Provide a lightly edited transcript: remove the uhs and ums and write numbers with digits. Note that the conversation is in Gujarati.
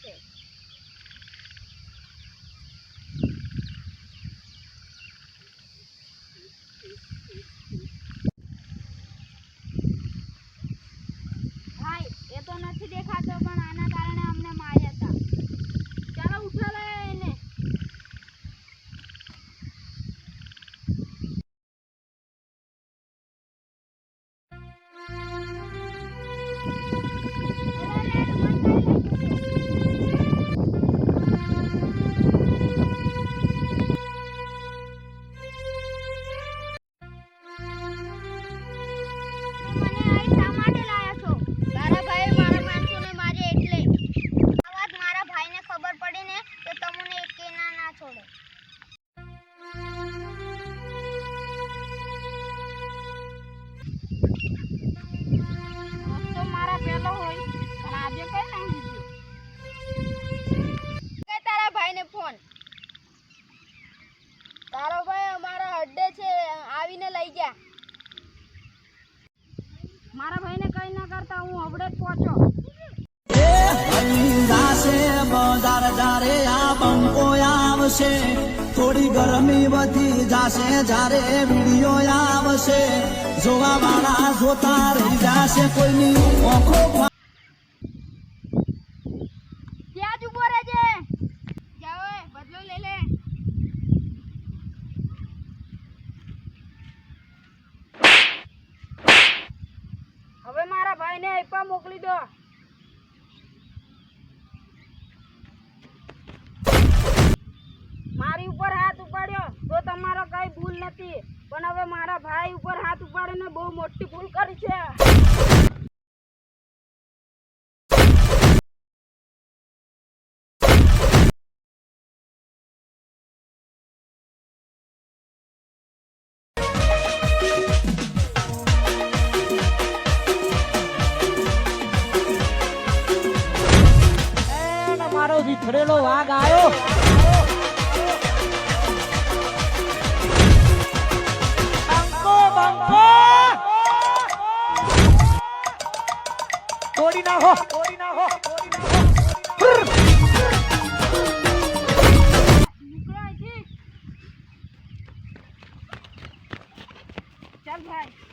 છે. ભાઈ એ તો નથી દેખાતો, પણ આના કારણે અમને માર્યા હતા. ચાલો ઉઠાવે એને. તારો ભાઈ અમારા અડ્ડે છે, આવીને લઈ જા. મારા ભાઈને કઈ ના કરતા હું હવડે જ પહોંચો. થોડી ગરમી વધી જાશે જ્યારે વિડીયો આવશે, જોવા વાળા જોતા રહી જશે. કોઈની આંખો ત્યાં જ ઉભો રહેજે. જાઓ બદલો લઈ લે. હવે મારા ભાઈને આપા મોકલી દો. મારી ઉપર હાથ ઉપાડ્યો તો તમારો કઈ ભૂલ નથી, પણ હવે મારા ભાઈ ઉપર હાથ ઉપાડીને બહુ મોટી ભૂલ કરી છે. મારો વિખરેલો વાઘ આવ્યો. તોડી નાખો. ચાલ ભાઈ.